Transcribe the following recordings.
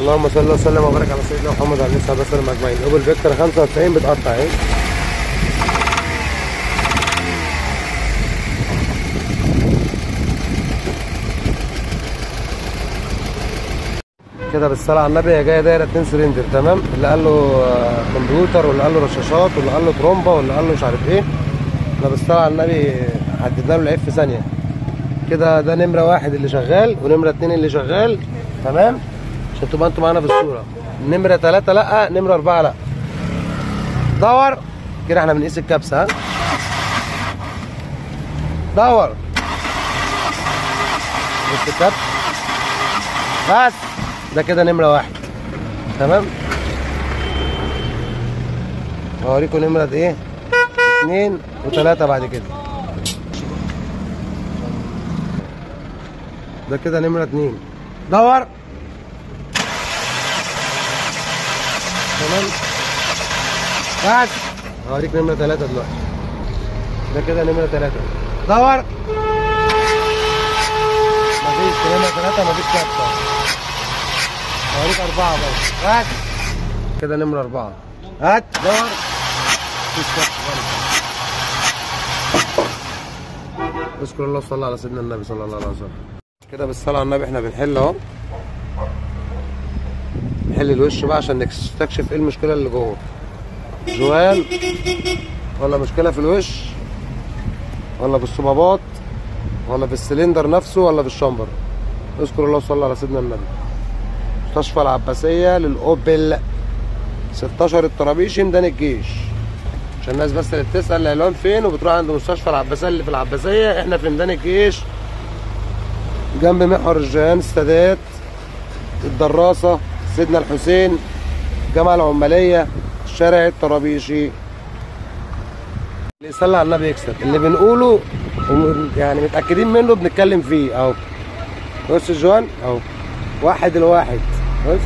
اللهم صل وسلم وبارك على سيدنا محمد وعلى اله وصحبه وسلم اجمعين. اوبل فيكتور 95 بتقطع اهي. كده بالصلاه على النبي. هي جايه دايره 2 سلندر تمام. اللي قال له كمبيوتر واللي قال له رشاشات واللي قال له ترومبا واللي قال له مش عارف ايه. احنا بالصلاه على النبي حددنا له العيب في ثانيه. كده ده نمره 1 اللي شغال ونمره 2 اللي شغال تمام، عشان تبقى انتوا معانا في الصوره. نمره 3 لا، نمره 4 لا. دور كده. احنا بنقيس الكبسه. ها دور بص الكبس بس. ده كده نمره 1 تمام. هوريكم نمره ايه 2 و3 بعد كده. ده كده نمره 2. دور تمام بس. هوريك نمره 3 دلوقتي. ده كده نمره 3. دور. مفيش نمره 3 مفيش كبسه. هوريك 4 برضه. هات كده نمره 4. هات دور. مفيش كبسه برضه. اذكر الله وصلى على سيدنا النبي صلى الله عليه وسلم. كده بالصلاه على النبي احنا بنحل اهو. نحل الوش بقى عشان نستكشف ايه المشكله اللي جوه. جوال ولا مشكله في الوش ولا في الصبابات ولا في السلندر نفسه ولا في الشامبر. اذكر الله وصلى على سيدنا النبي. مستشفى العباسيه للاوبل 16 الطرابيشي ميدان الجيش. عشان الناس بس اللي بتسال العنوان فين وبتروح عند مستشفى العباسيه اللي في العباسيه. احنا في ميدان الجيش جنب محور الجيهان، السادات، الدراسه، سيدنا الحسين، الجامعه العماليه، شارع الطرابيشي. اللي يصلي على النبي يكسب. اللي بنقوله يعني متاكدين منه بنتكلم فيه اهو. بص الجوان اهو 1 ل1. بص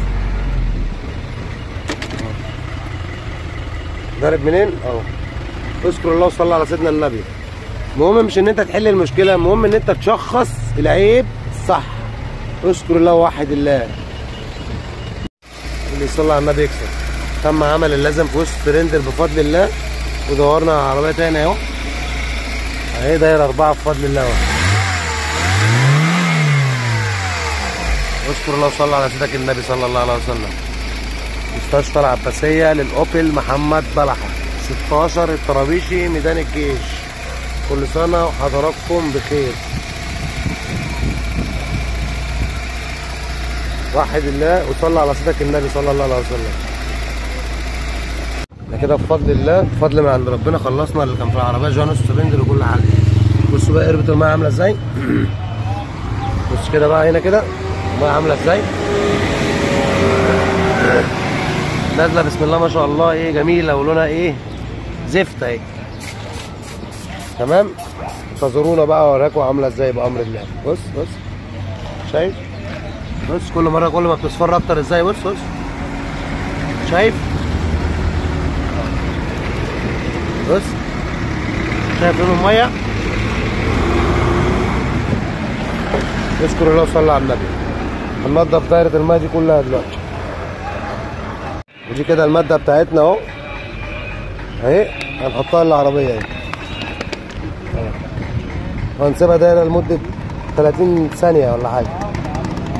ضارب منين اهو. اذكر الله وصلى على سيدنا النبي. المهم مش ان انت تحل المشكله، المهم ان انت تشخص العيب صح. اذكر الله وحد الله. اللي يصلي على النبي يكسب. تم عمل اللازم في وسط سلندر بفضل الله. ودورنا على عربيه تاني اهو. اهي دايره 4 بفضل الله اهو. اذكر الله وصلى على سيدك النبي صلى الله عليه وسلم. مستشفى العباسيه للاوبل محمد بلحه 16 الطرابيشي ميدان الجيش. كل سنه وحضراتكم بخير. وحد الله وصلى على سيدك النبي صلى الله عليه وسلم. احنا كده بفضل الله بفضل من عند ربنا خلصنا اللي كان في العربيه جوانوس سلندر وكل حاجه. بصوا بقى قربة الميه عامله ازاي. بص كده بقى هنا كده الميه عامله ازاي. نازله بسم الله ما شاء الله ايه جميله ولونها ايه زفت اهي تمام. انتظرونا بقى اوريكم عامله ازاي بامر الله. بص بص شايف. بص كل مره كل ما بتصفر اكتر ازاي. بص بص شايف. بص شايف لون الميه. اذكر الله وصلى على النبي. هننضف دايره الميه دي كلها دلوقتي. ودي كده الماده بتاعتنا اهو اهي. هنحطها العربيه اهي. وهنسيبها دايره لمده 30 ثانيه ولا حاجه.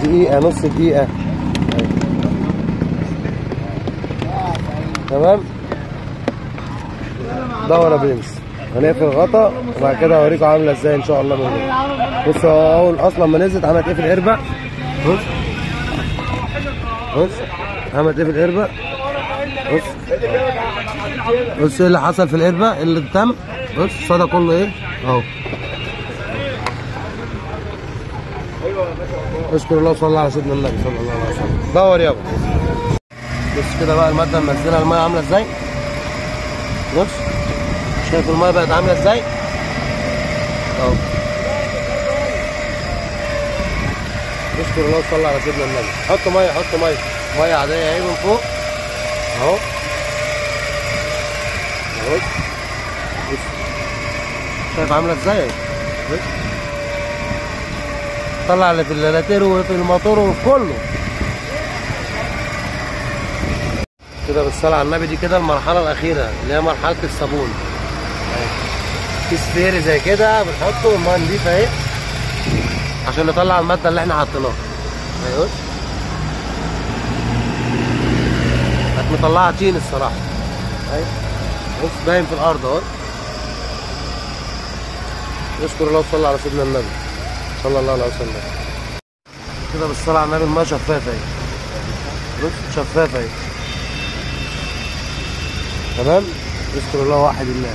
دقيقة نص دقيقة تمام. دور يا برنس. هنقفل الغطا وبعد كده هوريكم عاملة ازاي ان شاء الله من جوه. بصوا اول اصلا ما نزلت عملت ايه في القربة. بص بص عملت ايه في القربة. بص بص ايه اللي حصل في القربة إيه اللي تم. بص الصدى كله ايه اهو. اذكر الله وصلى على سيدنا النبي صلى الله عليه وسلم. دور يابا. بص كده بقى الماده منزله الميه عامله ازاي. بص شايف الميه بقت عامله ازاي اهو. اذكر الله وصلى على سيدنا النبي. حط ميه حط ميه. ميه عاديه اهي من فوق اهو. بص شايف عامله ازاي. بص طلع اللي في اللاتير وفي الموتور وفي كله. كده بالصلاة على النبي. دي كده المرحلة الأخيرة اللي هي مرحلة الصابون. كيس فيري زي كده بنحطه والمية نضيفة اهي عشان نطلع المادة اللي احنا حطيناها. ايوه كانت مطلعة طين الصراحة. ايوه بص باين في الأرض اهو. نشكر الله وصلى على سيدنا النبي صلى الله عليه وسلم. كده بالصلاة على النبي المية شفافة اهي. بص شفافة اهي. تمام. نشكر الله واحد الله.